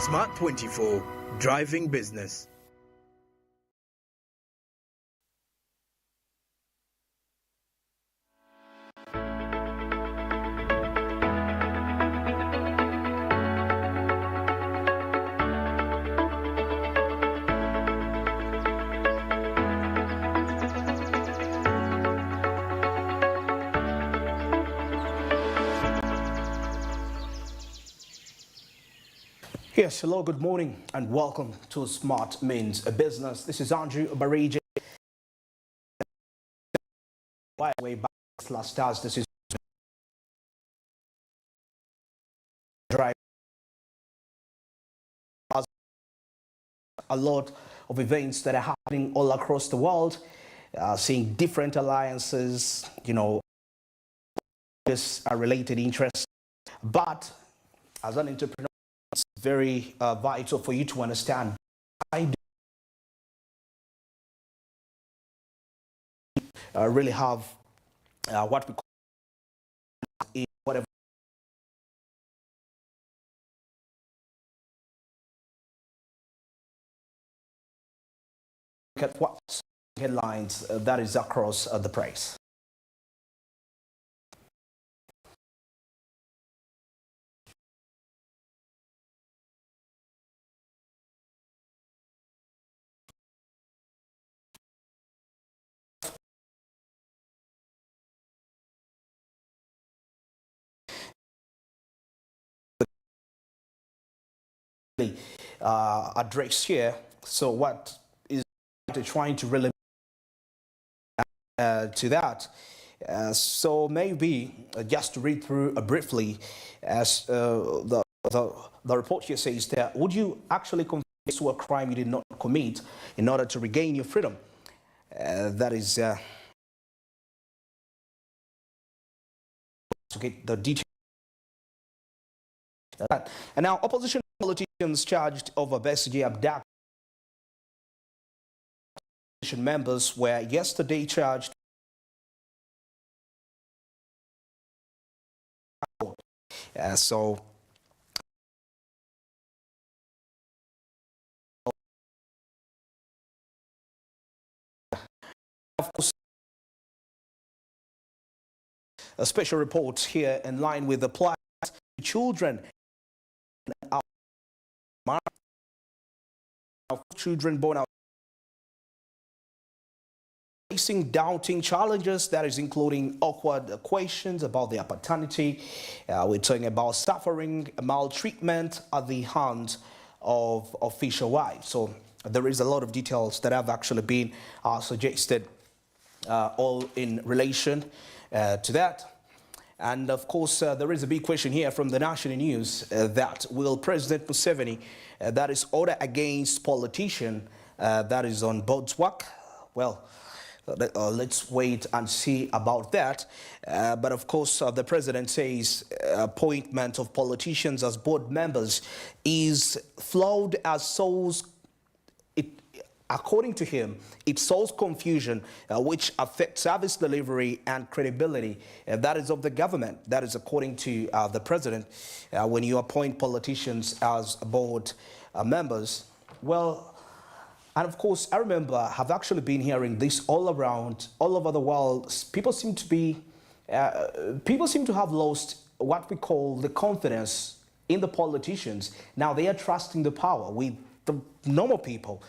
Smart 24, driving business. Yes, hello, good morning, and welcome to Smart Means Business. This is Andrew Barige. Way back last Thursday, this is drive a lot of events that are happening all across the world, seeing different alliances, this are related interests. But as an entrepreneur, it's very vital for you to understand really have what we call in whatever look at what headlines that is across the press. Address here. So what is trying to relate to that? So maybe just to read through briefly, as the report here says that would you actually confess to a crime you did not commit in order to regain your freedom? That is to get the details. And now opposition politicians charged over Besigye abduction. Members were yesterday charged so of course a special report here in line with the plight of children born out facing doubting challenges, that is including awkward questions about their paternity. We're talking about suffering maltreatment at the hands of official wives. So there is a lot of details that have actually been suggested, all in relation to that. And of course, there is a big question here from the national news that will President Museveni, that is order against politician, that is on board's work? Well, let's wait and see about that. But of course, the president says appointment of politicians as board members is flawed as sows. According to him, it sows confusion which affects service delivery and credibility. That is of the government. That is according to the president. When you appoint politicians as board members, well, and of course, I remember I've actually been hearing this all around, all over the world. People seem to have lost what we call the confidence in the politicians. Now they are trusting the power with the normal people,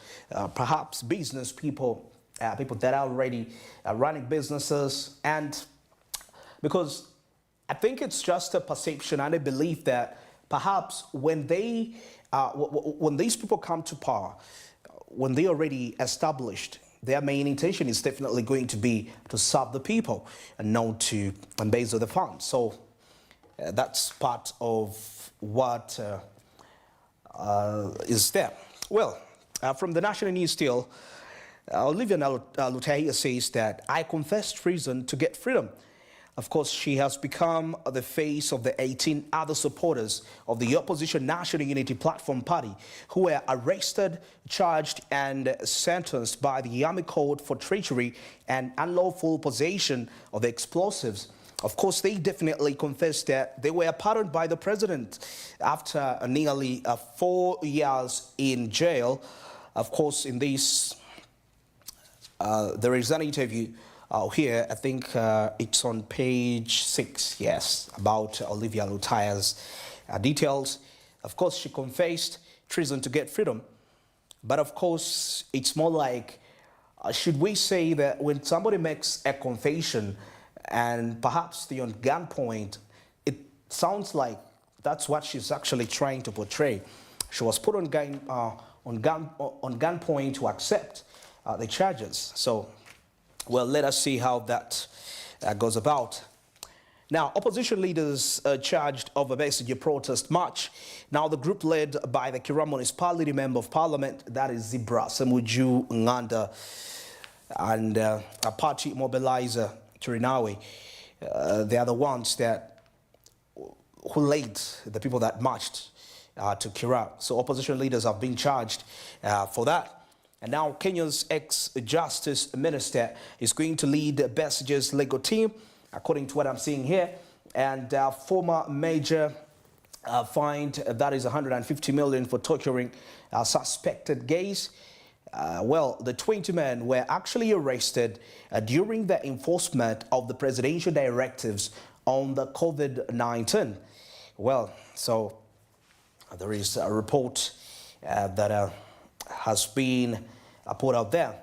perhaps business people, people that are already running businesses. And because I think it's just a perception and a belief that perhaps when these people come to power, when they already established, their main intention is definitely going to be to serve the people and not to embezzle the funds. So that's part of what is there. Well, from the national news still, Olivia Lutaya says that I confessed treason to get freedom. Of course, she has become the face of the 18 other supporters of the opposition National Unity Platform Party who were arrested, charged and sentenced by the Army Code for treachery and unlawful possession of explosives. Of course, they definitely confessed that they were pardoned by the president after nearly 4 years in jail. Of course, in this, there is an interview here. I think it's on page 6, yes, about Olivia Lutaya's details. Of course, she confessed treason to get freedom. But of course, it's more like, should we say that when somebody makes a confession and perhaps the on gunpoint, it sounds like that's what she's actually trying to portray. She was put on gunpoint to accept the charges. So, well, let us see how that goes about. Now, opposition leaders charged of a Besigye protest march. Now, the group led by the Kira Municipality Member of Parliament, that is Zebra Semuju Nganda, and a party mobilizer, Turinawe, they are the ones that who led the people that marched to Kira. So opposition leaders have been charged for that. And now Kenya's ex-justice minister is going to lead Besigye's legal team, according to what I'm seeing here. And former major fined, that is 150 million for torturing suspected gays. Well, the 20 men were actually arrested during the enforcement of the presidential directives on the COVID-19. Well, so there is a report that has been put out there.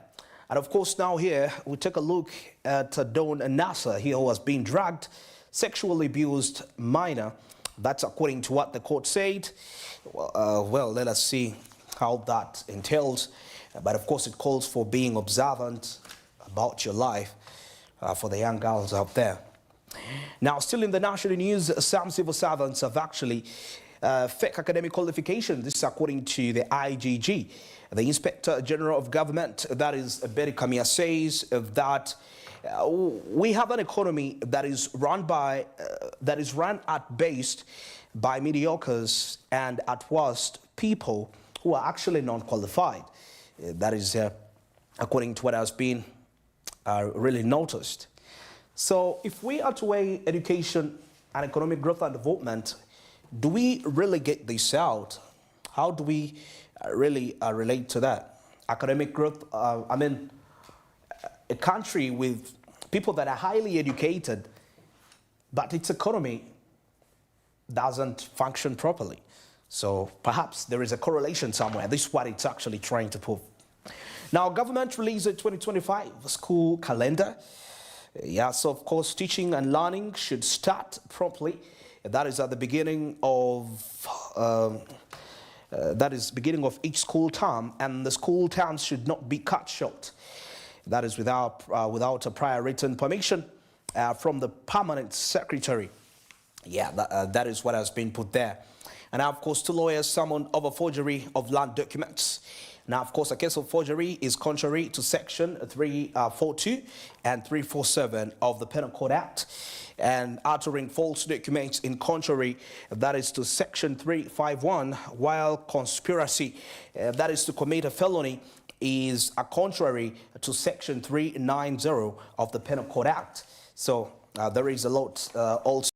And of course, now here we take a look at Don Nasser, here who has been dragged, sexually abused minor. That's according to what the court said. Well, let us see how that entails. But of course, it calls for being observant about your life for the young girls out there. Now, still in the national news, some civil servants have actually fake academic qualifications. This is according to the IGG. The Inspector General of Government, that is Betty Kamia, says that we have an economy that is run based by mediocres and at worst people who are actually non-qualified. That is according to what has been really noticed. So if we are to weigh education and economic growth and development, do we really get this out? How do we really relate to that? Academic growth, I mean, a country with people that are highly educated, but its economy doesn't function properly. So perhaps there is a correlation somewhere. This is what it's actually trying to prove. Now, government released a 2025 school calendar. Yeah, so of course, teaching and learning should start promptly. That is at the beginning of beginning of each school term, and the school terms should not be cut short. That is without a prior written permission from the permanent secretary. Yeah, that is what has been put there. And now, of course, two lawyers summoned over forgery of land documents. Now, of course, a case of forgery is contrary to Section 342 and 347 of the Penal Code Act, and uttering false documents in contrary, that is to Section 351, while conspiracy, that is to commit a felony, is a contrary to Section 390 of the Penal Code Act. So there is a lot also.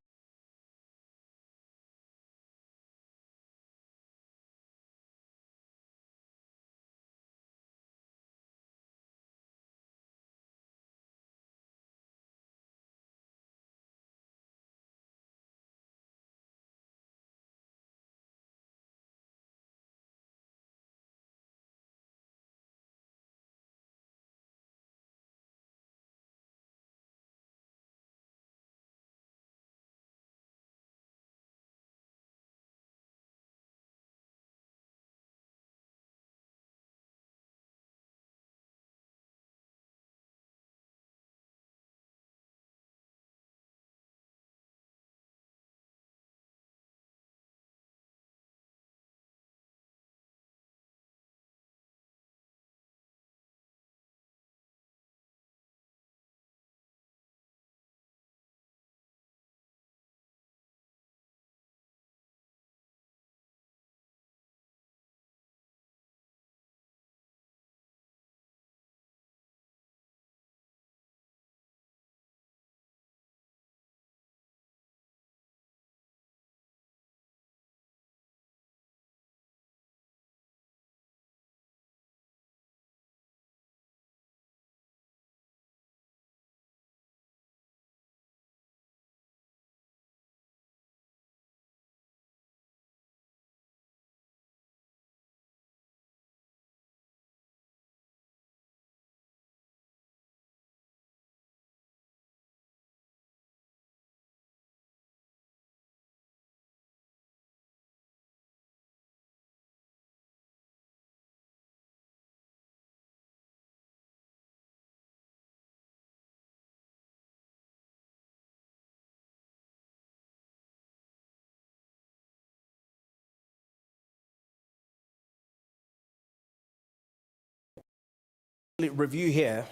review here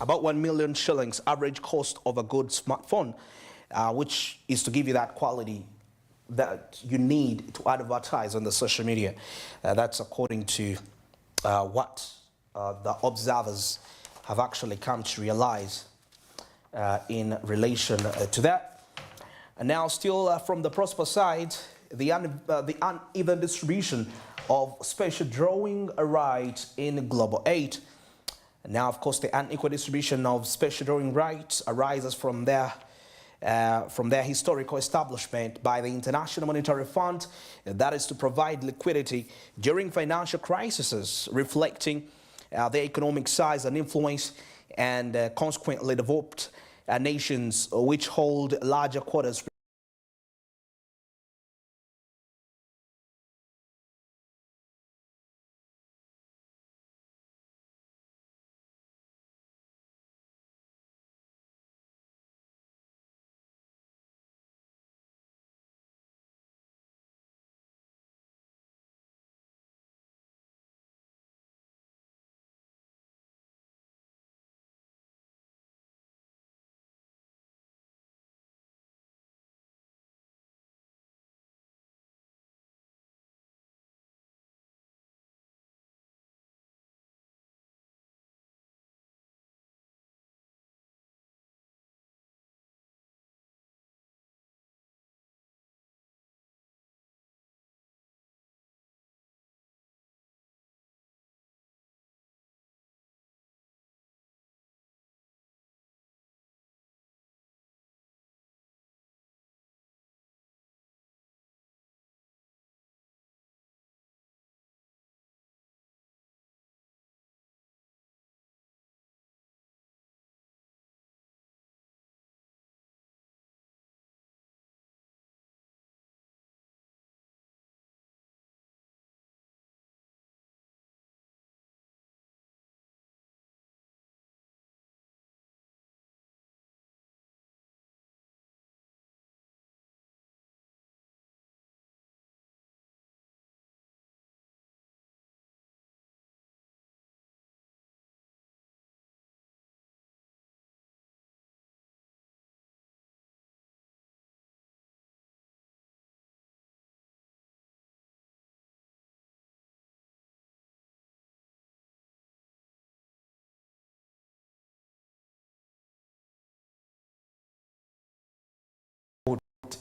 about 1 million shillings average cost of a good smartphone, which is to give you that quality that you need to advertise on the social media. That's according to what the observers have actually come to realize in relation to that. And now still from the Prosper side, the uneven distribution of special drawing rights in Global 8. Now, of course, the unequal distribution of special drawing rights arises from their historical establishment by the International Monetary Fund, that is to provide liquidity during financial crises, reflecting their economic size and influence, and consequently developed nations which hold larger quotas.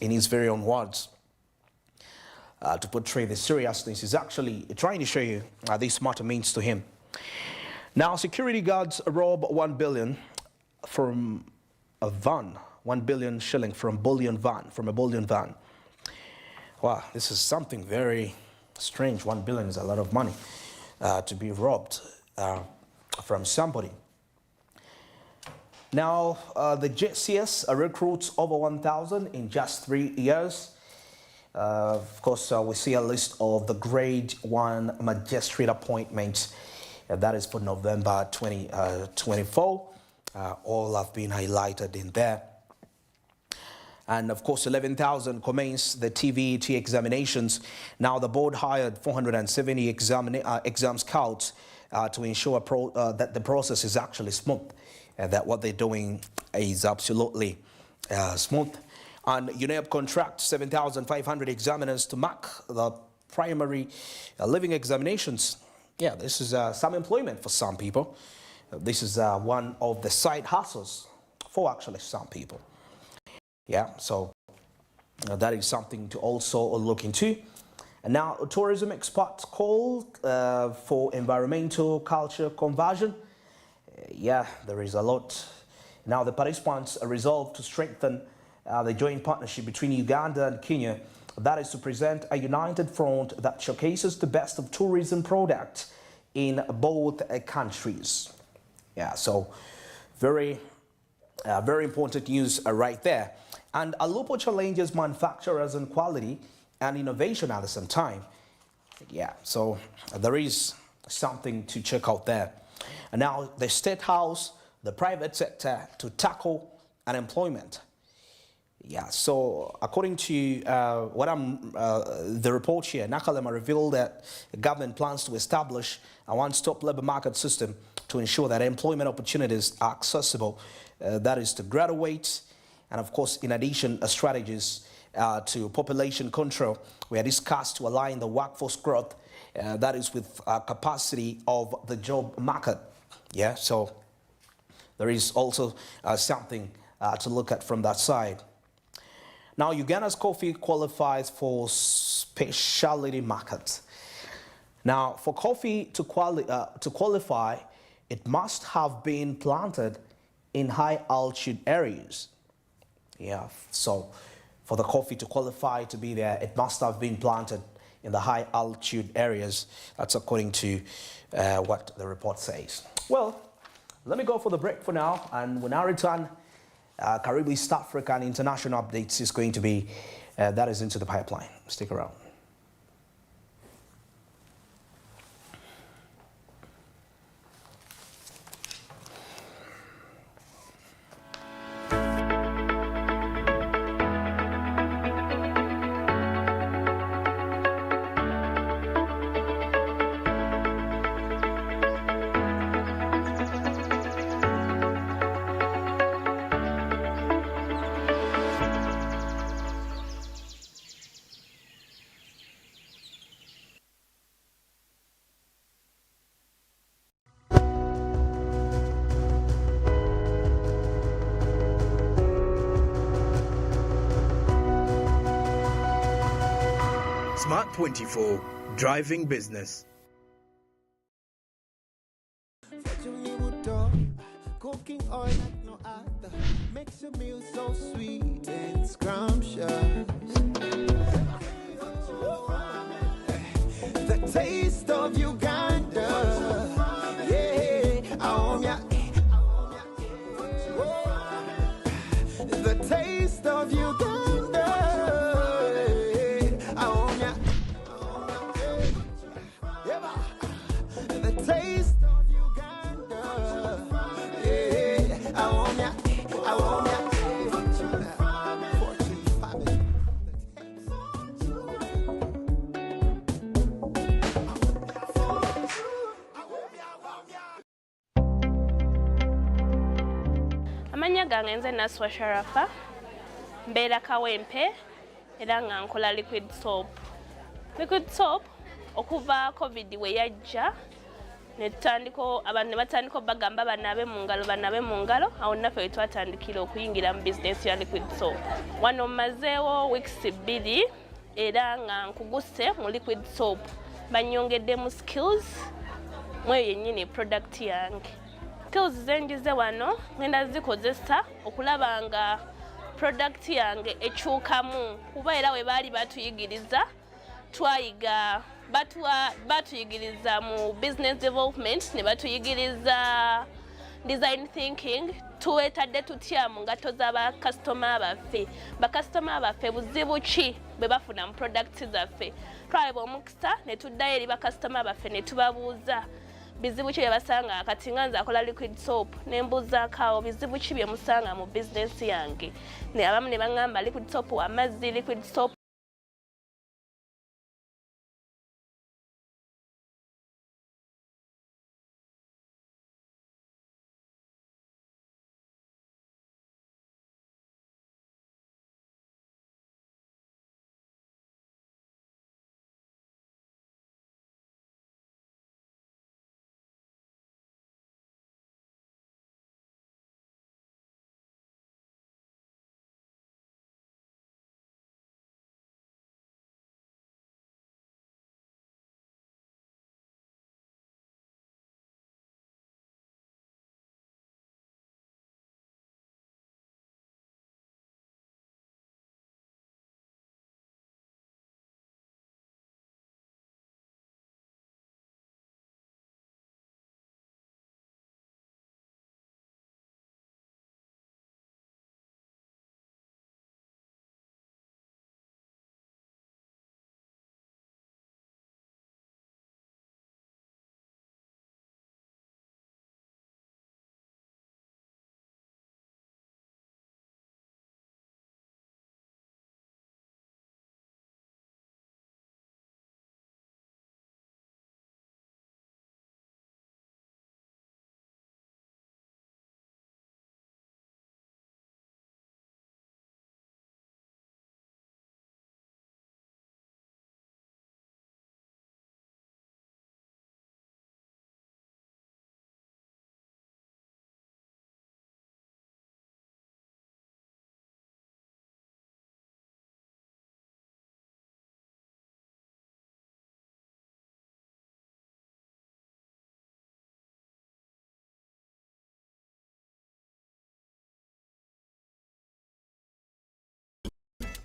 In his very own words, to portray the seriousness, is actually trying to show you this matter means to him. Now, security guards rob 1 billion from a van, 1 billion shilling from a bullion van. Wow, this is something very strange. 1 billion is a lot of money to be robbed from somebody. Now, the JCS recruits over 1,000 in just 3 years. Of course, we see a list of the grade 1 magistrate appointments. That is for November 2024. All have been highlighted in there. And of course, 11,000 commence the TVET examinations. Now, the board hired 470 exam scouts to ensure that the process is actually smooth. That what they're doing is absolutely smooth. And UNEP contracts 7,500 examiners to mark the primary living examinations. Yeah, this is some employment for some people. This is one of the side hustles for actually some people. Yeah, so that is something to also look into. And now, tourism experts call for environmental culture conversion. Yeah, there is a lot. Now, the participants are resolved to strengthen the joint partnership between Uganda and Kenya. That is to present a united front that showcases the best of tourism products in both countries. Yeah, so very important news right there. And Alupo challenges manufacturers in quality and innovation at the same time. Yeah, so there is something to check out there. And now the State House, the private sector to tackle unemployment. Yeah, so according to the report here, Nakalema revealed that the government plans to establish a one-stop labor market system to ensure that employment opportunities are accessible. That is to graduate, and of course, in addition, strategies to population control were discussed to align the workforce growth, that is with capacity of the job market. Yeah, so there is also something to look at from that side. Now, Uganda's coffee qualifies for specialty markets. Now, for coffee to qualify, it must have been planted in high altitude areas. Yeah, so for the coffee to qualify to be there, it must have been planted in the high altitude areas. That's according to what the report says. Well, let me go for the break for now, and when I return, Karibu East Africa and international updates is going to be, that is into the pipeline. Stick around. Smart 24, driving business. Cooking oil like no other makes your meal so sweet and scrumptious. The taste of Uganda, yeah, the taste of Uganda, the taste of Uganda, yeah, Amanya gange nze Naswa Sharafa, mbeera Kawempe era nga nkola liquid soap. Liquid soap okuva COVID we yajja abantu ne batandika bagamba banabe mu ngalo, awo naffe twatandikira okuyingira mu bizinesi ya liquid soap. Wano mmazeewo weeks 2 era nga nkuguse mu liquid soap. Banyongeddemu skills mweyo yennyini product yange. Skills zenjize wano ngenda zikozesa okulaba nga product yange ekyukamu, kuba era we baali batuyigiriza twayiga batuyigiriza mu business development ne batuyigiriza design thinking, tuwetadde tutya mu ngato z'abakasitoma baffe. Bakasitoma baffe buzibu ki bwe bafuna mu products zaffe. Twalaba omukisa ne tuddayo eri bakasitoma baffe ne tubabuuza bizibu ki bye basanga kati nga nze akola liquid soap ne mbuuzaako awo bizibu ki bye musanga mu business yange. Ne abamu ne baŋŋamba liquid soap wa mazzi, liquid soap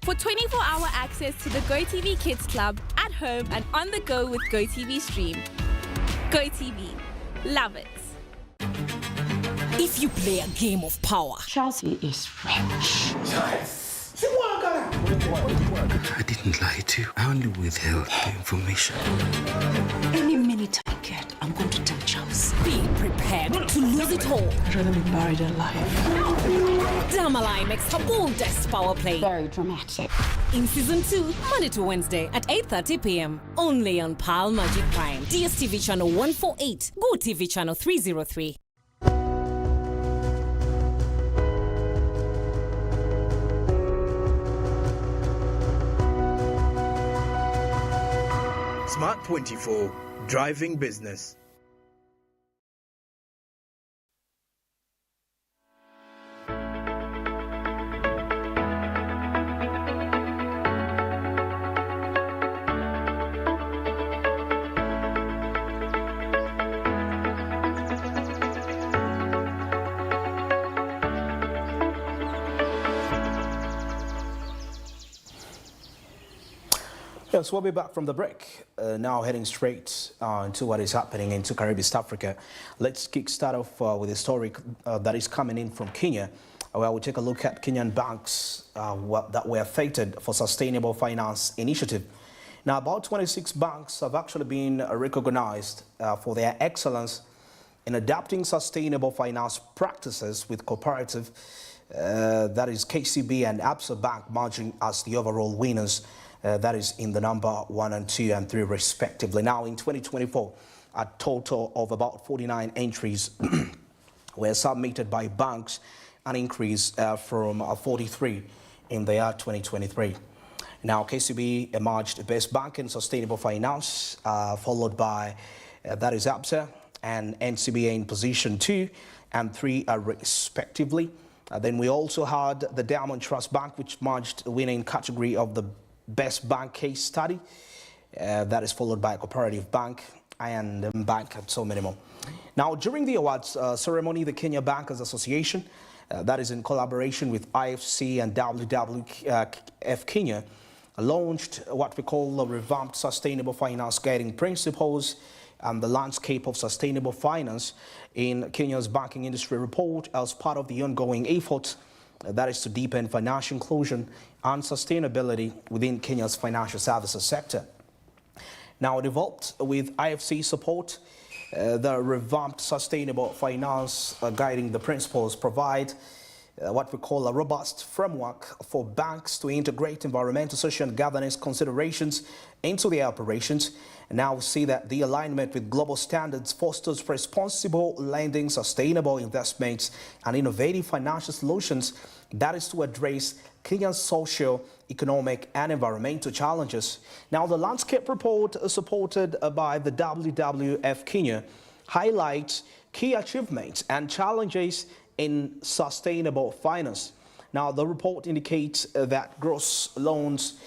for 24-hour access to the GoTV Kids Club at home and on the go with GoTV Stream. GoTV. Love it. If you play a game of power, Chelsea is French. I didn't lie to you. I only withheld the information. Any minute I get, I'm going to tell Charles. be prepared to lose it all. I'd rather be buried alive. Damalai makes her boldest power play Very dramatic. in season 2, Monday to Wednesday at 8:30 p.m. Only on Pal Magic Prime, DSTV channel 148, GoTV channel 303. Smart 24, driving business. Yes, we'll be back from the break. Now heading straight into what is happening into Caribbean East Africa. Let's kickstart off with a story that is coming in from Kenya, where we take a look at Kenyan banks that were affected for Sustainable Finance Initiative. Now, about 26 banks have actually been recognized for their excellence in adapting sustainable finance practices, with cooperative, that is KCB and Absa Bank, merging as the overall winners. That is in the number 1 and 2 and 3 respectively. Now in 2024, a total of about 49 entries were submitted by banks, an increase from 43 in the year 2023. Now KCB emerged best bank in sustainable finance, followed by that is Absa and NCBA in position 2 and 3 respectively. Then we also had the Diamond Trust Bank, which merged winning category of the Best Bank Case Study. That is followed by a Cooperative Bank and Bank and so many more. Now, during the awards ceremony, the Kenya Bankers Association, that is in collaboration with IFC and WWF Kenya, launched what we call the revamped Sustainable Finance Guiding Principles and the Landscape of Sustainable Finance in Kenya's banking industry report as part of the ongoing effort that is to deepen financial inclusion and sustainability within Kenya's financial services sector. Now, developed with IFC support, the revamped Sustainable Finance Guiding the Principles provide what we call a robust framework for banks to integrate environmental, social and governance considerations into their operations. And now we see that the alignment with global standards fosters responsible lending, sustainable investments and innovative financial solutions that is to address Kenya's social, economic and environmental challenges. Now, the landscape report supported by the WWF Kenya highlights key achievements and challenges in sustainable finance. Now, the report indicates that gross loans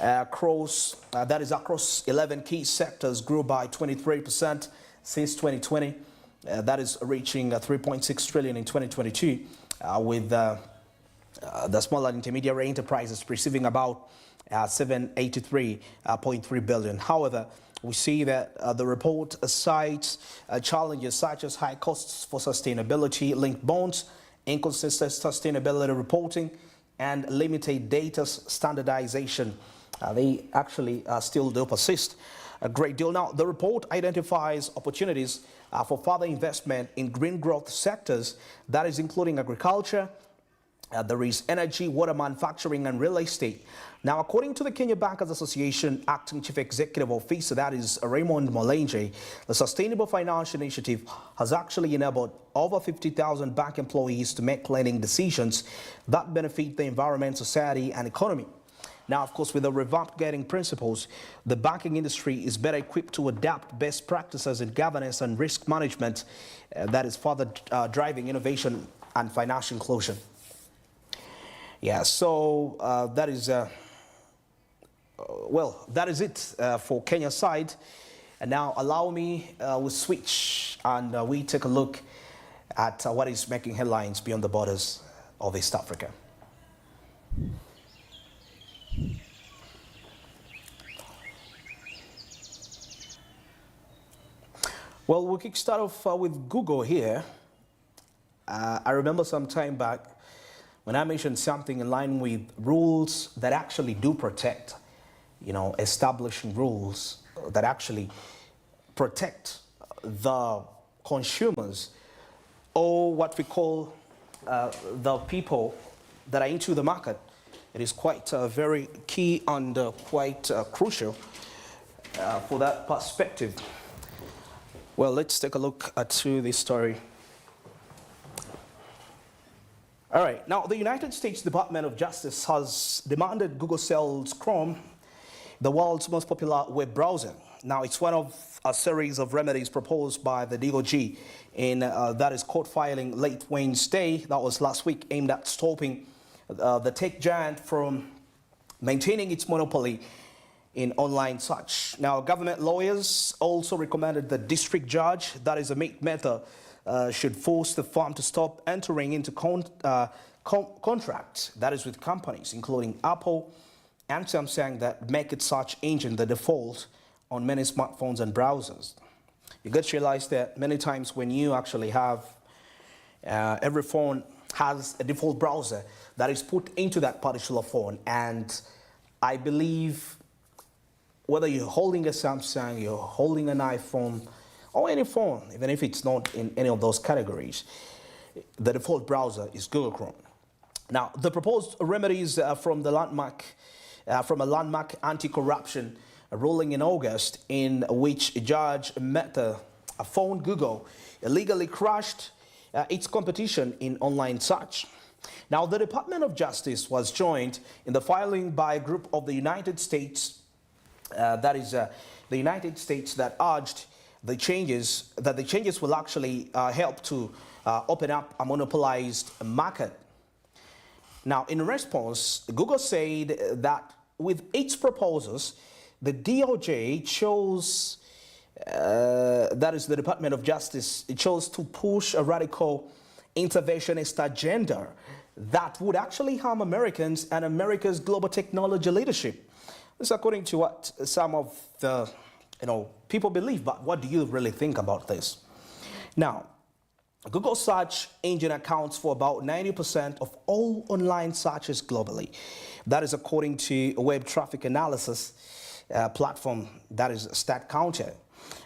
across 11 key sectors grew by 23% since 2020. That is reaching 3.6 trillion in 2022, with the small and intermediary enterprises receiving about 783.3 billion. However, we see that the report cites challenges such as high costs for sustainability-linked bonds, inconsistent sustainability reporting, and limited data standardization. They actually still do persist a great deal. Now, the report identifies opportunities for further investment in green growth sectors, that is including agriculture, there is energy, water manufacturing and real estate. Now, according to the Kenya Bankers Association Acting Chief Executive Officer, that is Raymond Molenje, the Sustainable Finance Initiative has actually enabled over 50,000 bank employees to make lending decisions that benefit the environment, society and economy. Now, of course, with the revamped guiding principles, the banking industry is better equipped to adapt best practices in governance and risk management that is further driving innovation and financial inclusion. Yeah, so that is it for Kenya side. And now allow me we switch and we take a look at what is making headlines beyond the borders of East Africa. Well, we'll kick start off with Google here. I remember some time back when I mentioned something in line with rules that actually do protect, establishing rules that actually protect the consumers, or what we call the people that are into the market. It is quite very key and quite crucial for that perspective. Well, let's take a look at this story. All right, now the United States Department of Justice has demanded Google sells Chrome, the world's most popular web browser. Now, it's one of a series of remedies proposed by the DOJ in that is court filing late Wednesday, that was last week, aimed at stopping the tech giant from maintaining its monopoly in online search. Now, government lawyers also recommended the district judge, that is a Meta, should force the firm to stop entering into contracts, that is with companies, including Apple and Samsung, that make its search engine the default on many smartphones and browsers. You got to realize that many times when you actually have, every phone has a default browser that is put into that particular phone. And I believe whether you're holding a Samsung, you're holding an iPhone, or any phone, even if it's not in any of those categories, the default browser is Google Chrome. Now, the proposed remedies from a landmark anti-corruption ruling in August, in which Judge Meta found Google illegally crushed its competition in online search. Now, the Department of Justice was joined in the filing by a group of the United States, the United States that urged the changes will actually help to open up a monopolized market. Now, in response, Google said that with its proposals, the DOJ chose, that is the Department of Justice, it chose to push a radical interventionist agenda that would actually harm Americans and America's global technology leadership. This is according to what some of the people believe, but what do you really think about this? Now, Google search engine accounts for about 90% of all online searches globally. That is according to a web traffic analysis platform, that is StatCounter.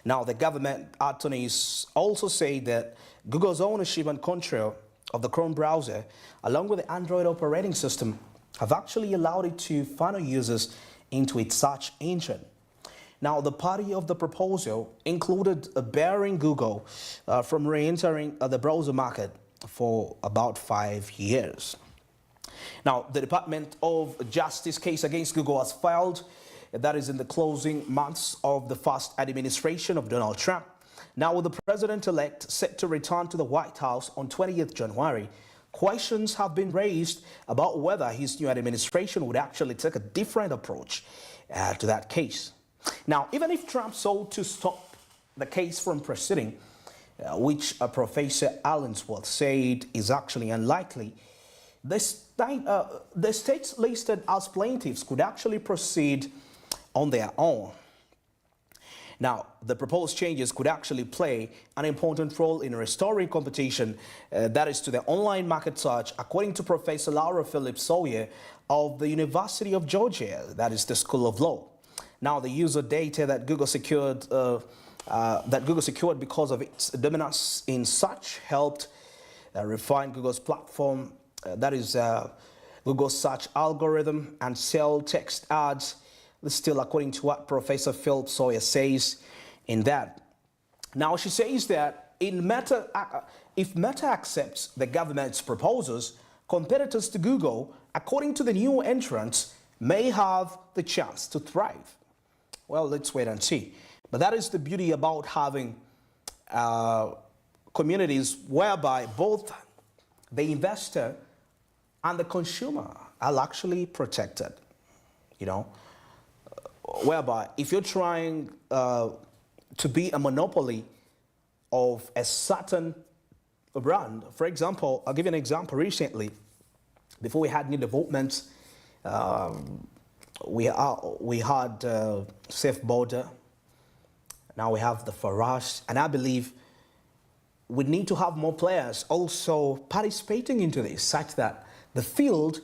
Now, the government attorneys also say that Google's ownership and control of the Chrome browser, along with the Android operating system, have actually allowed it to funnel users into its search engine. Now, the party of the proposal included barring Google from re-entering the browser market for about 5 years. Now, the Department of Justice case against Google was filed, that is in the closing months of the first administration of Donald Trump. Now, with the president-elect set to return to the White House on 20th January, questions have been raised about whether his new administration would actually take a different approach to that case. Now, even if Trump sought to stop the case from proceeding, which Professor Allensworth said is actually unlikely, the states listed as plaintiffs could actually proceed on their own. Now, the proposed changes could actually play an important role in restoring competition, that is to the online market search, according to Professor Laura Phillips Sawyer of the University of Georgia, that is the School of Law. Now, the user data that Google secured because of its dominance in search helped refine Google's platform, that is Google's search algorithm, and sell text ads. This is still according to what Professor Phillips Sawyer says in that. Now, she says that if Meta accepts the government's proposals, competitors to Google, according to the new entrants, may have the chance to thrive. Well, let's wait and see. But that is the beauty about having communities whereby both the investor and the consumer are actually protected, whereby if you're trying to be a monopoly of a certain brand, for example, I'll give you an example. Recently, before we had new developments, we had Safe Border, Now we have the Farage, and I believe we need to have more players also participating into this, such that the field,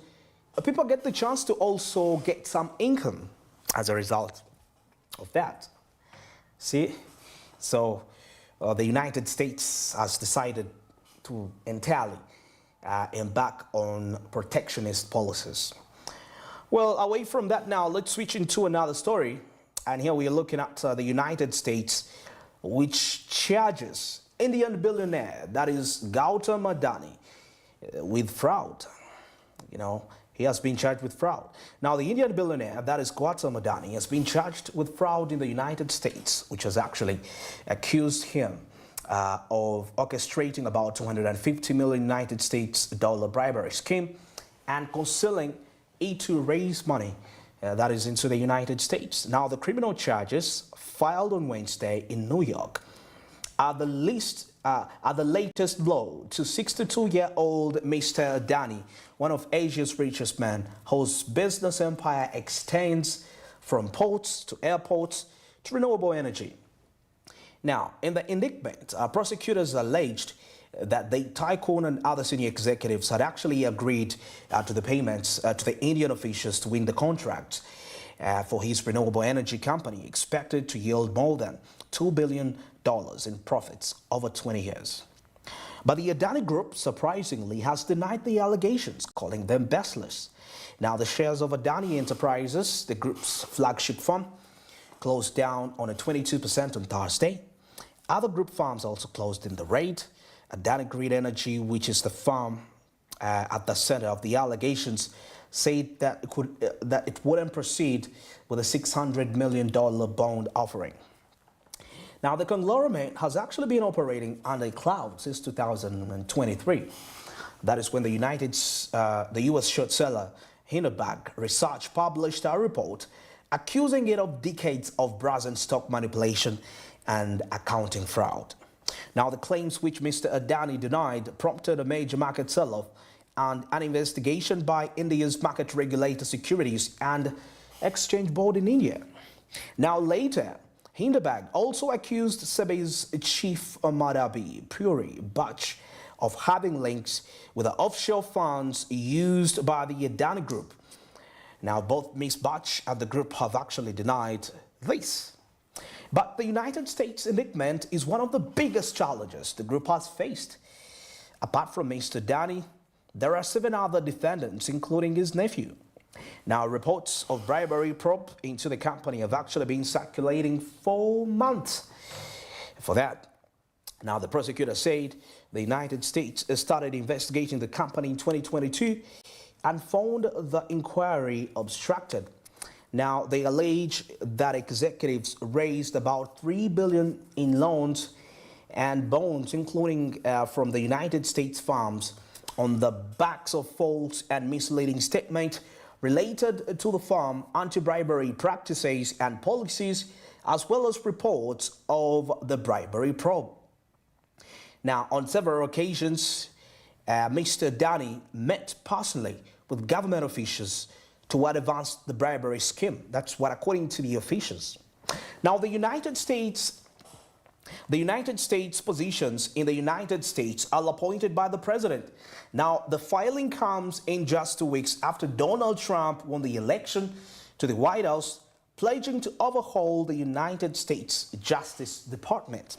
people get the chance to also get some income as a result of that. See, so the United States has decided to entirely embark on protectionist policies. Well, away from that now, let's switch into another story. And here we are looking at the United States, which charges Indian billionaire, that is Gautam Adani, with fraud. You know, he has been charged with fraud. Now, the Indian billionaire, that is Gautam Adani, has been charged with fraud in the United States, which has actually accused him of orchestrating about $250 million United States dollar bribery scheme and concealing it to raise money that is into the United States. Now, the criminal charges filed on Wednesday in New York are the latest blow to 62-year-old Mr. Adani, one of Asia's richest men, whose business empire extends from ports to airports to renewable energy. Now, in the indictment, prosecutors alleged that the tycoon and other senior executives had actually agreed to the payments to the Indian officials to win the contract for his renewable energy company, expected to yield more than $2 billion in profits over 20 years. But the Adani Group, surprisingly, has denied the allegations, calling them baseless. Now, the shares of Adani Enterprises, the group's flagship firm, closed down on a 22% on Thursday. Other group firms also closed in the raid. Adani Grid Energy, which is the firm at the center of the allegations, said that it wouldn't proceed with a $600 million bond offering. Now, the conglomerate has actually been operating under a cloud since 2023. That is when the U.S. short seller Hindenburg Research published a report accusing it of decades of brazen stock manipulation and accounting fraud. Now, the claims, which Mr. Adani denied, prompted a major market sell-off and an investigation by India's market regulator, Securities and Exchange Board in India. Now, later, Hindenburg also accused SEBI's chief Madhabi Puri Bach of having links with the offshore funds used by the Adani Group. Now, both Ms. Bach and the group have actually denied this. But the United States indictment is one of the biggest challenges the group has faced. Apart from Mr. Adani, there are 7 other defendants, including his nephew. Now, reports of bribery probe into the company have actually been circulating for months. For that, now the prosecutor said the United States started investigating the company in 2022 and found the inquiry obstructed. Now, they allege that executives raised about $3 billion in loans and bonds, including from the United States firms, on the backs of false and misleading statements related to the firm anti-bribery practices and policies, as well as reports of the bribery probe. Now, on several occasions, Mr. Adani met personally with government officials to advance the bribery scheme. That's what, according to the officials. Now, the United States positions in the United States are appointed by the president. Now, the filing comes in just 2 weeks after Donald Trump won the election to the White House, pledging to overhaul the United States Justice Department.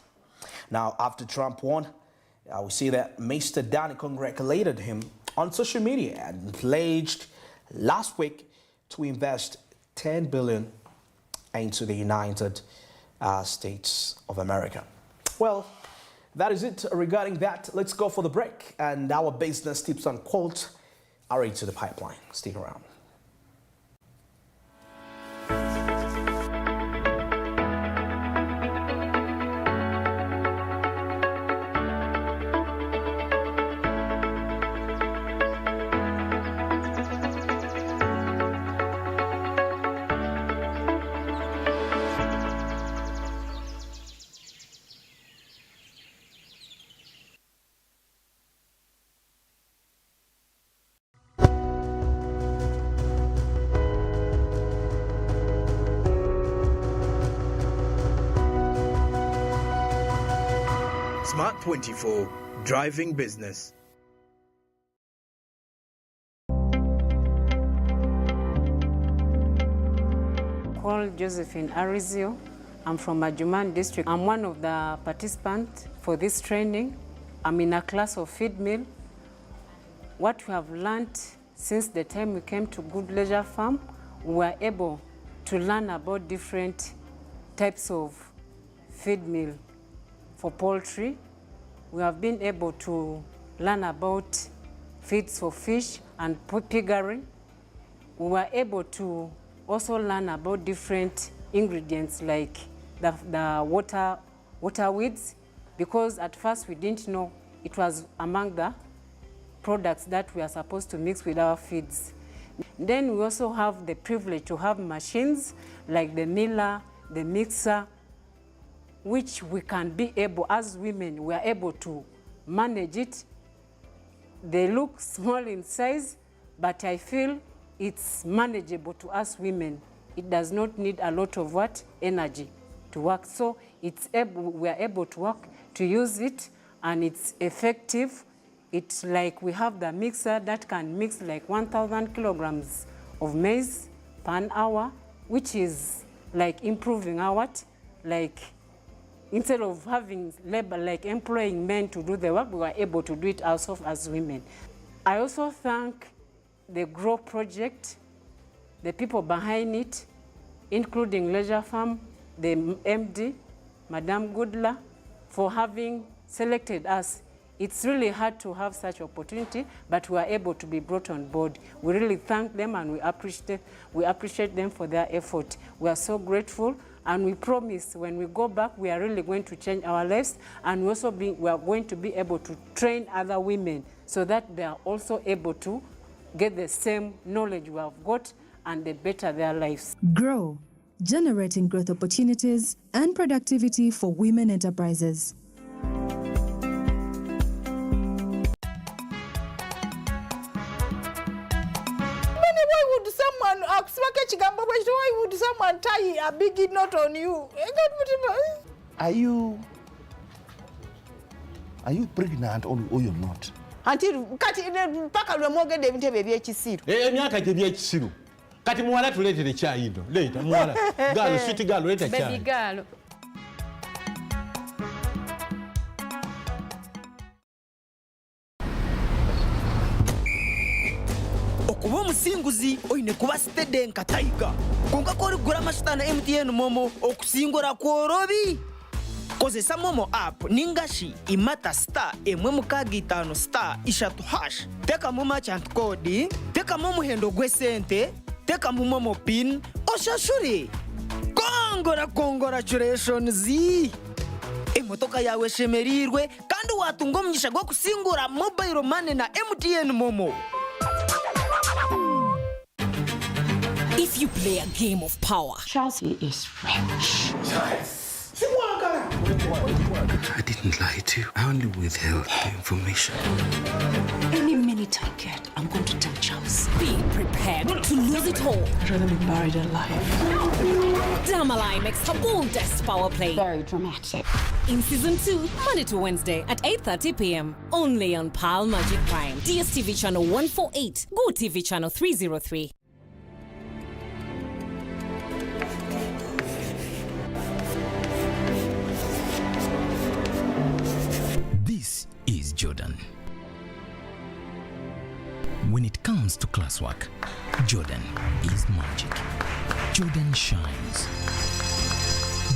Now, after Trump won, we see that Mr. Adani congratulated him on social media and pledged last week to invest $10 billion into the United States of America. Well, that is it regarding that. Let's go for the break, and our business tips and quotes are into the pipeline. Stick around. Smart 24, driving business. Called Josephine Arizio. I'm from Adjumani district. I'm one of the participants for this training. I'm in a class of feed mill. What we have learned since the time we came to Good Leisure Farm, we were able to learn about different types of feed mill for poultry. We have been able to learn about feeds for fish and piggery. We were able to also learn about different ingredients like the water weeds, because at first we didn't know it was among the products that we are supposed to mix with our feeds. Then we also have the privilege to have machines like the miller, the mixer, which we can be able, as women, we are able to manage it. They look small in size, but I feel it's manageable to us women. It does not need a lot of energy to work. So we are able to work, to use it, and it's effective. It's like we have the mixer that can mix like 1,000 kilograms of maize per hour, which is like improving our, like instead of having labor, like employing men to do the work, we were able to do it ourselves as women. I also thank the GROW project, the people behind it, including Leisure Farm, the MD, Madame Goodla, for having selected us. It's really hard to have such opportunity, but we are able to be brought on board. We really thank them and we appreciate them for their effort. We are so grateful, and we promise when we go back, we are really going to change our lives, and we are going to be able to train other women so that they are also able to get the same knowledge we have got and they better their lives. GROW, generating growth opportunities and productivity for women enterprises. Why would someone tie a big knot on you? Are you pregnant or you're not? Until kati paka lwemoge de bitebe byekisiru. Emyaka gye byekisiru. Kati muwala tuleetere chai ndo. Leta muwala. Galo sweet galo leta chai. Baby galo. Okuba omusinguzi oyine kuba stede nka Tiger. Konka ko rigura amashitana MTN momo okusingura kworobi. Kozesa momo app ningashi imata star emwe mukagitano star ishatu hash. Teka mu merchant code, teka mu muhendo gwesente, teka mu momo pin oshashuri. Congratulations. Emotoka yawe shemerirwe kandi watunga omugisha gwo kusingura mobile money na MTN momo. If you play a game of power, Chelsea is French. I didn't lie to you. I only withheld the information. Any minute I get, I'm going to tell Chelsea. be prepared to lose it all. I'd rather be buried alive. Damalai makes her boldest power play. Very dramatic. In season 2, Monday to Wednesday at 8:30 p.m. Only on Pal Magic Prime. DSTV channel 148. Go TV channel 303. This is Jordan. When it comes to classwork, Jordan is magic. Jordan shines.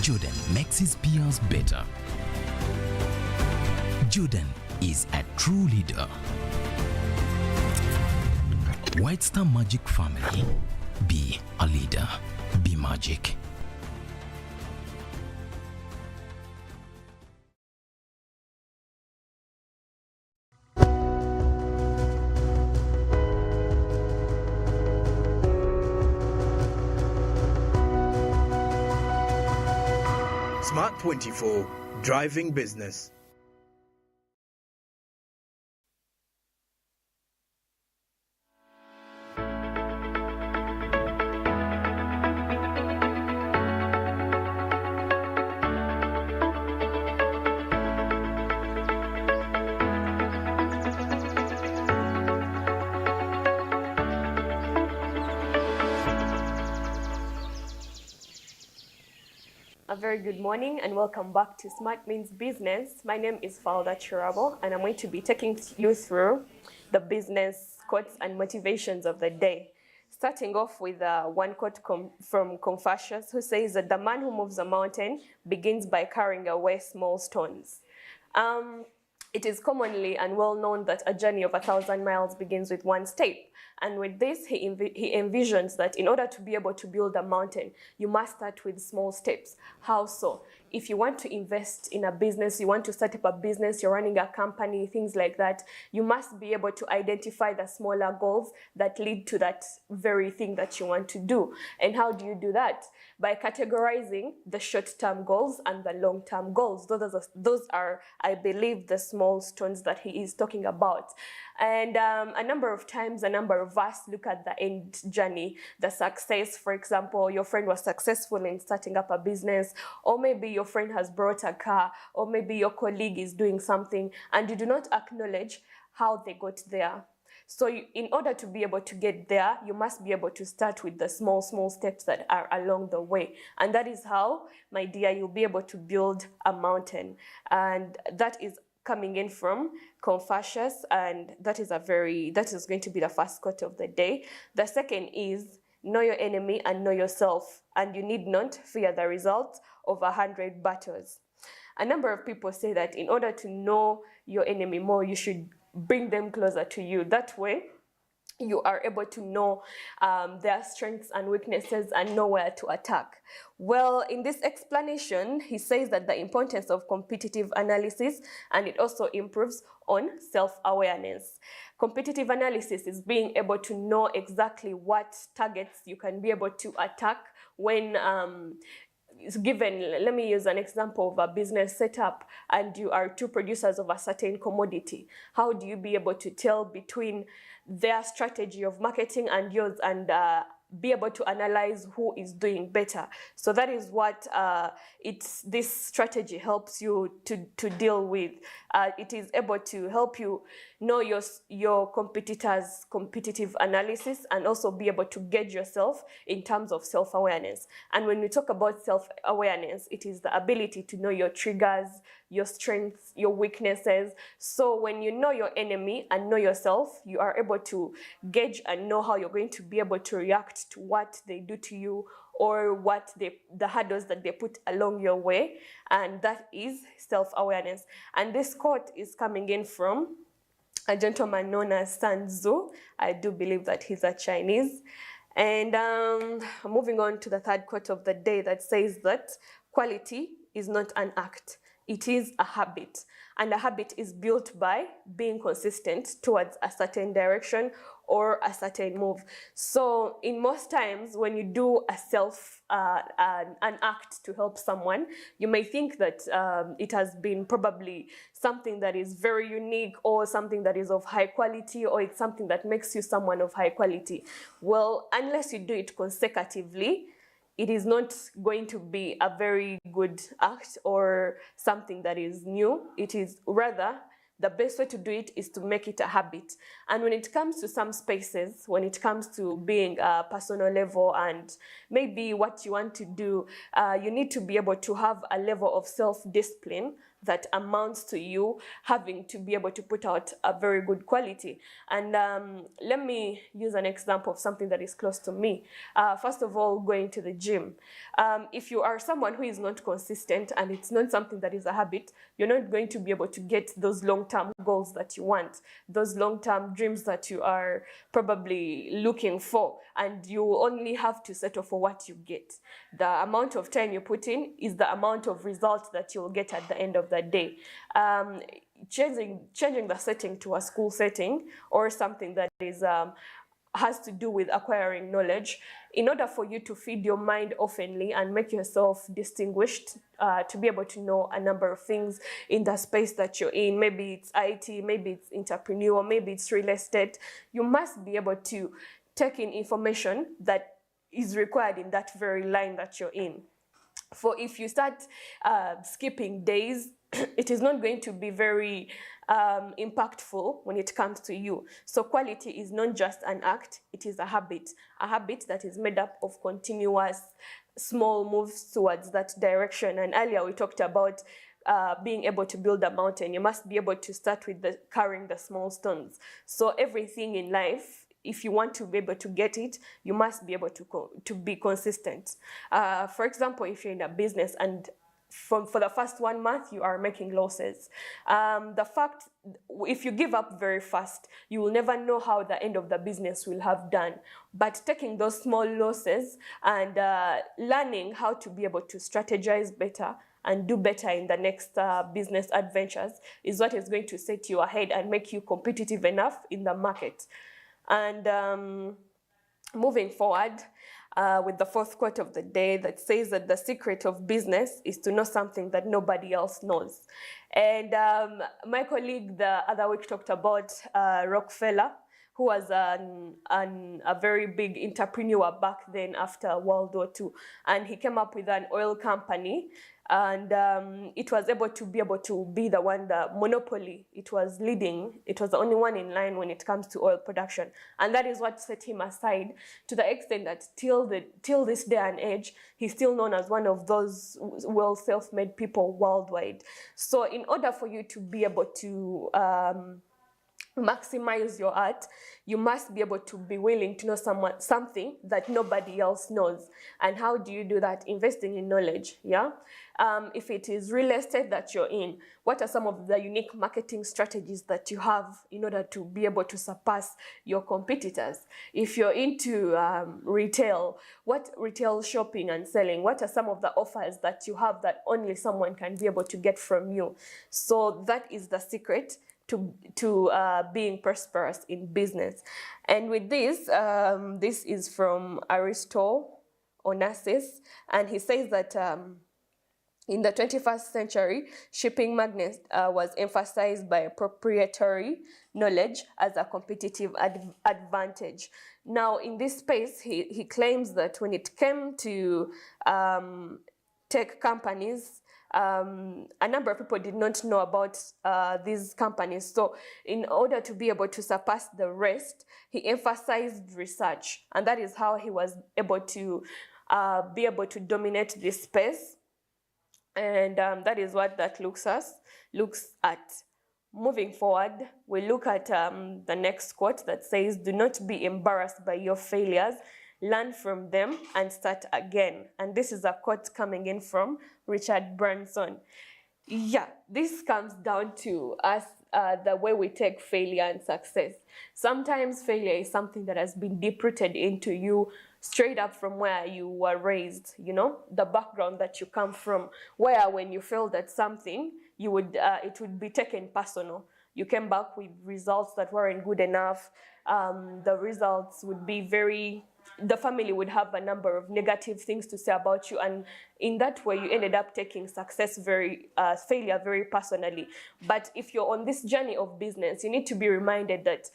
Jordan makes his peers better. Jordan is a true leader. White Star Magic family. Be a leader. Be magic. Smart 24, driving business. A very good morning and welcome back to Smart Means Business. My name is Falda Chirabo and I'm going to be taking you through the business quotes and motivations of the day. Starting off with one quote from Confucius, who says that the man who moves a mountain begins by carrying away small stones. It is commonly and well known that a journey of 1,000 miles begins with one step. And with this, he envisions that in order to be able to build a mountain, you must start with small steps. How so? If you want to invest in a business, you want to start up a business, you're running a company, things like that, you must be able to identify the smaller goals that lead to that very thing that you want to do. And how do you do that? By categorizing the short-term goals and the long-term goals. Those are, I believe, the small stones that he is talking about. And a number of times, a number of us look at the end journey, the success. For example, your friend was successful in starting up a business, or maybe your friend has bought a car, or maybe your colleague is doing something, and you do not acknowledge how they got there. So in order to be able to get there, you must be able to start with the small steps that are along the way. And that is how, my dear, you'll be able to build a mountain. And that is coming in from Confucius, and that is going to be the first quote of the day. The second is, know your enemy and know yourself, and you need not fear the result of 100 battles. A number of people say that in order to know your enemy more, you should bring them closer to you. That way, you are able to know their strengths and weaknesses and know where to attack. Well, in this explanation, he says that the importance of competitive analysis, and it also improves on self-awareness. Competitive analysis is being able to know exactly what targets you can be able to attack when given, let me use an example of a business setup, and you are two producers of a certain commodity. How do you be able to tell between their strategy of marketing and yours, and be able to analyze who is doing better? So that is what this strategy helps you to deal with. It is able to help you know your competitors' competitive analysis, and also be able to gauge yourself in terms of self-awareness. And when we talk about self-awareness, it is the ability to know your triggers, your strengths, your weaknesses. So when you know your enemy and know yourself, you are able to gauge and know how you're going to be able to react to what they do to you, or the hurdles that they put along your way. And that is self-awareness. And this quote is coming in from a gentleman known as Sun Tzu. I do believe that he's a Chinese. And moving on to the third quote of the day, that says that quality is not an act, it is a habit. And a habit is built by being consistent towards a certain direction or a certain move. So in most times when you do an act to help someone, you may think that it has been probably something that is very unique, or something that is of high quality, or it's something that makes you someone of high quality. Well, unless you do it consecutively, it is not going to be a very good act or something that is new. It is rather, the best way to do it is to make it a habit. And when it comes to some spaces, when it comes to being a personal level and maybe what you want to do, you need to be able to have a level of self-discipline that amounts to you having to be able to put out a very good quality. And let me use an example of something that is close to me. First of all, going to the gym. If you are someone who is not consistent and it's not something that is a habit, you're not going to be able to get those long-term goals that you want, those long-term dreams that you are probably looking for, and you only have to settle for what you get. The amount of time you put in is the amount of results that you'll get at the end of the day. Changing the setting to a school setting, or something that is has to do with acquiring knowledge, in order for you to feed your mind oftenly and make yourself distinguished, to be able to know a number of things in the space that you're in, maybe it's IT, maybe it's entrepreneur, maybe it's real estate, you must be able to take in information that is required in that very line that you're in. For if you start skipping days, it is not going to be very impactful when it comes to you. So quality is not just an act, it is a habit that is made up of continuous small moves towards that direction. And earlier we talked about being able to build a mountain. You must be able to start with carrying the small stones. So everything in life, if you want to be able to get it, you must be able to be consistent. For example, if you're in a business and for the first 1 month you are making losses, if you give up very fast, you will never know how the end of the business will have done. But taking those small losses and learning how to be able to strategize better and do better in the next business adventures is what is going to set you ahead and make you competitive enough in the market. And moving forward, with the fourth quote of the day that says that the secret of business is to know something that nobody else knows. And my colleague the other week talked about Rockefeller, who was a very big entrepreneur back then after World War II. And he came up with an oil company, and it was able to be the one, the monopoly. It was leading. It was the only one in line when it comes to oil production. And that is what set him aside, to the extent that till this day and age, he's still known as one of those well self-made people worldwide. So in order for you to be able to maximize your art, you must be able to be willing to know something that nobody else knows. And how do you do that? Investing in knowledge, yeah? If it is real estate that you're in, what are some of the unique marketing strategies that you have in order to be able to surpass your competitors? If you're into retail, what retail shopping and selling, what are some of the offers that you have that only someone can be able to get from you? So that is the secret to being prosperous in business. And with this, this is from Aristotle Onassis, and he says that in the 21st century, shipping business was emphasized by proprietary knowledge as a competitive advantage. Now, in this space, he claims that when it came to tech companies, a number of people did not know about these companies. So in order to be able to surpass the rest, he emphasized research. And that is how he was able to be able to dominate this space. And that is what that looks at. Moving forward, we look at the next quote that says, "Do not be embarrassed by your failures. Learn from them and start again." And this is a quote coming in from Richard Branson. Yeah, this comes down to us, the way we take failure and success. Sometimes failure is something that has been deep-rooted into you straight up from where you were raised, you know, the background that you come from, where when you failed at something, you would it would be taken personal. You came back with results that weren't good enough. The results would be the family would have a number of negative things to say about you, and in that way you ended up taking failure very personally. But if you're on this journey of business, you need to be reminded that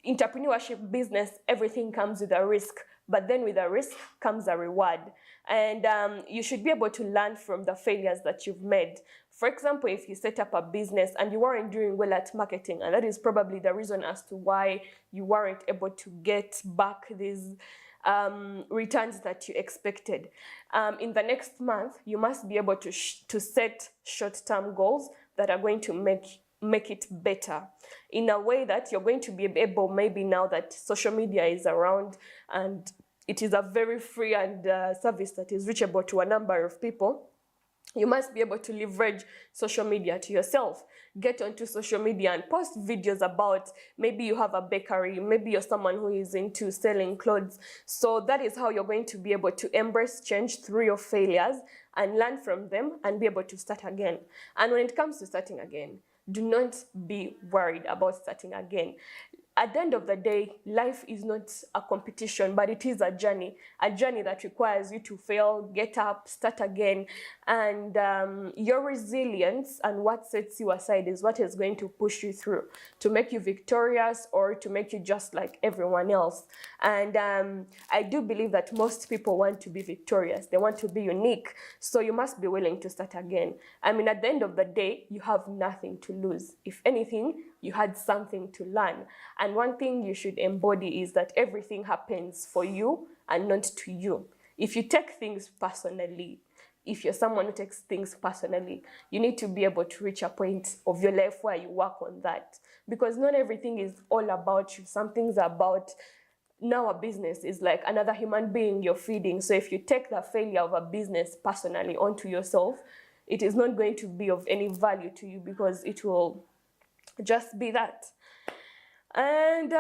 entrepreneurship business, everything comes with a risk, but then with a risk comes a reward. And you should be able to learn from the failures that you've made. For example, if you set up a business and you weren't doing well at marketing, and that is probably the reason as to why you weren't able to get back these returns that you expected. In the next month, you must be able to set short-term goals that are going to make it better in a way that you're going to be able, maybe now that social media is around and it is a very free and service that is reachable to a number of people, you must be able to leverage social media to yourself. Get onto social media and post videos about, maybe you have a bakery, maybe you're someone who is into selling clothes. So that is how you're going to be able to embrace change through your failures and learn from them and be able to start again. And when it comes to starting again, do not be worried about starting again. At the end of the day, life is not a competition, but it is a journey that requires you to fail, get up, start again. And your resilience and what sets you aside is what is going to push you through to make you victorious or to make you just like everyone else. And I do believe that most people want to be victorious. They want to be unique. So you must be willing to start again. I mean, at the end of the day, you have nothing to lose. If anything, you had something to learn. And one thing you should embody is that everything happens for you and not to you. If you take things personally, if you're someone who takes things personally, you need to be able to reach a point of your life where you work on that. Because not everything is all about you. Some things are about, now a business is like another human being you're feeding. So if you take the failure of a business personally onto yourself, it is not going to be of any value to you because it will just be that. And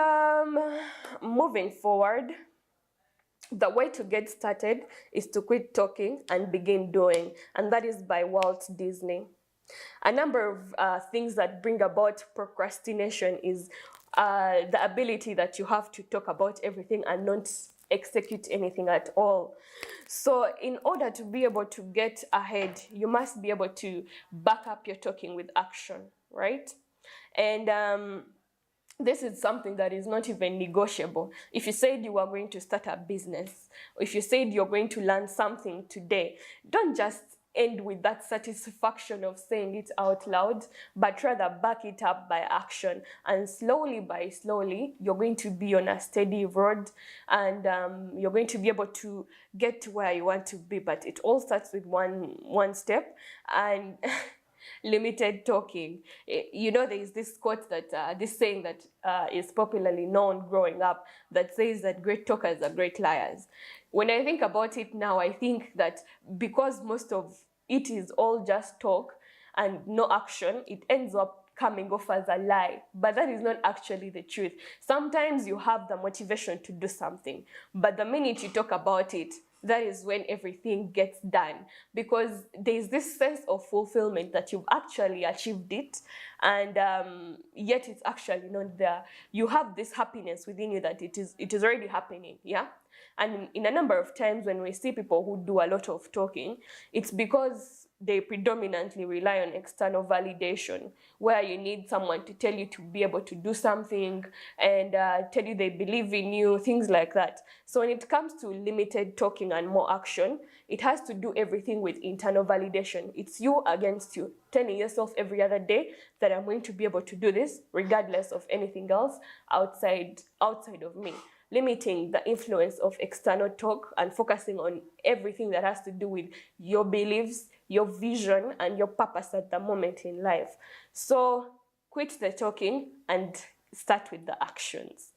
moving forward, the way to get started is to quit talking and begin doing, and that is by Walt Disney. A number of things that bring about procrastination is the ability that you have to talk about everything and not execute anything at all. So in order to be able to get ahead, you must be able to back up your talking with action, right? And this is something that is not even negotiable. If you said you were going to start a business, or if you said you're going to learn something today, don't just end with that satisfaction of saying it out loud, but rather back it up by action. And slowly by slowly, you're going to be on a steady road, and you're going to be able to get to where you want to be. But it all starts with one step. And limited talking. You know, there is this quote that, this saying that is popularly known growing up that says that great talkers are great liars. When I think about it now, I think that because most of it is all just talk and no action, it ends up coming off as a lie, but that is not actually the truth. Sometimes you have the motivation to do something, but the minute you talk about it, that is when everything gets done, because there's this sense of fulfillment that you've actually achieved it, and yet it's actually not there. You have this happiness within you that it is already happening, yeah? And in a number of times when we see people who do a lot of talking, it's because they predominantly rely on external validation, where you need someone to tell you to be able to do something and tell you they believe in you, things like that. So when it comes to limited talking and more action, it has to do everything with internal validation. It's you against you, telling yourself every other day that I'm going to be able to do this regardless of anything else outside of me. Limiting the influence of external talk and focusing on everything that has to do with your beliefs, your vision, and your purpose at the moment in life. So quit the talking and start with the actions.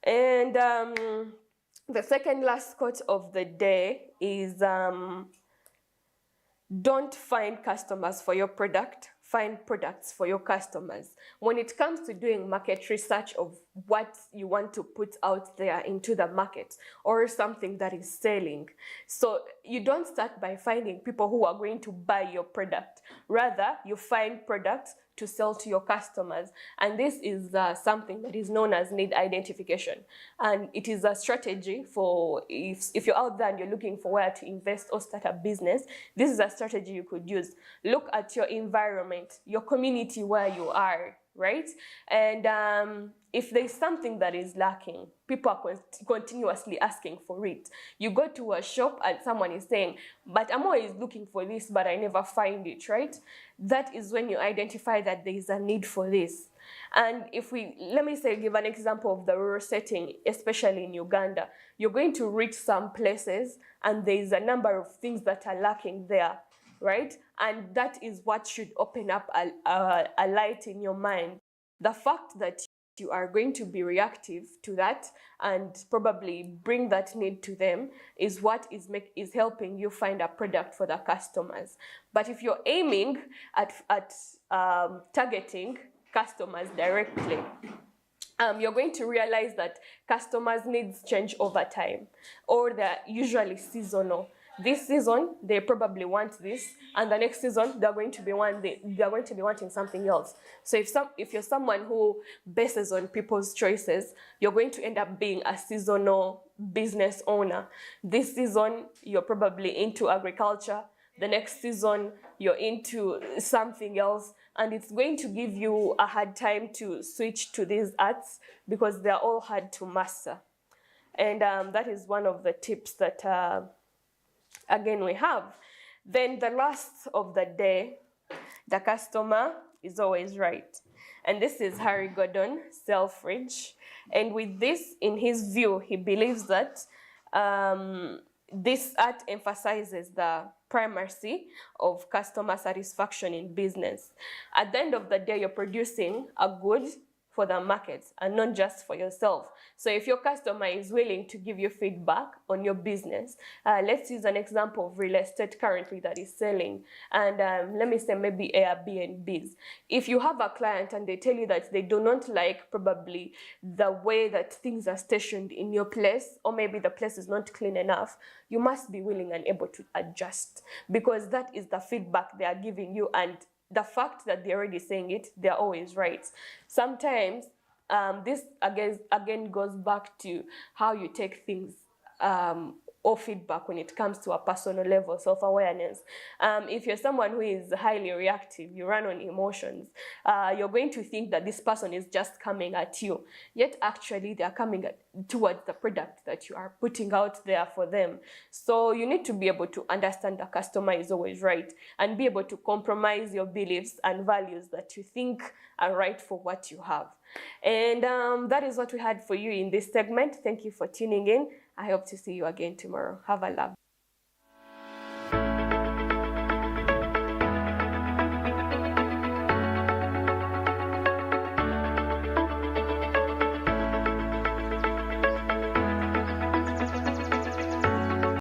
And the second last quote of the day is, don't find customers for your product, find products for your customers. When it comes to doing market research of what you want to put out there into the market or something that is selling, so you don't start by finding people who are going to buy your product. Rather, you find products to sell to your customers. And this is something that is known as need identification. And it is a strategy for if you're out there and you're looking for where to invest or start a business, this is a strategy you could use. Look at your environment, your community where you are, right? And if there's something that is lacking, people are continuously asking for it. You go to a shop and someone is saying, but I'm always looking for this, but I never find it, right? That is when you identify that there is a need for this. And if let me give an example of the rural setting, especially in Uganda, you're going to reach some places and there is a number of things that are lacking there, right? And that is what should open up a light in your mind. The fact that you are going to be reactive to that and probably bring that need to them is what is helping you find a product for the customers. But if you're aiming at targeting customers directly, you're going to realize that customers' needs change over time, or they're usually seasonal. This season, they probably want this, and the next season, they're going to be wanting something else. So if you're someone who bases on people's choices, you're going to end up being a seasonal business owner. This season, you're probably into agriculture. The next season, you're into something else, and it's going to give you a hard time to switch to these arts because they're all hard to master. And that is one of the tips that again we have. Then the last of the day, the customer is always right. And this is Harry Gordon, Selfridge. And with this, in his view, he believes that this art emphasizes the primacy of customer satisfaction in business. At the end of the day, you're producing a good for the market and not just for yourself. So if your customer is willing to give you feedback on your business, let's use an example of real estate currently that is selling, and let me say maybe Airbnbs. If you have a client and they tell you that they do not like probably the way that things are stationed in your place, or maybe the place is not clean enough, you must be willing and able to adjust, because that is the feedback they are giving you, and the fact that they're already saying it, they're always right. Sometimes this again goes back to how you take things or feedback when it comes to a personal level, self-awareness. If you're someone who is highly reactive, you run on emotions, you're going to think that this person is just coming at you, yet actually they're coming towards the product that you are putting out there for them. So you need to be able to understand the customer is always right and be able to compromise your beliefs and values that you think are right for what you have. And that is what we had for you in this segment. Thank you for tuning in. I hope to see you again tomorrow. Have a love.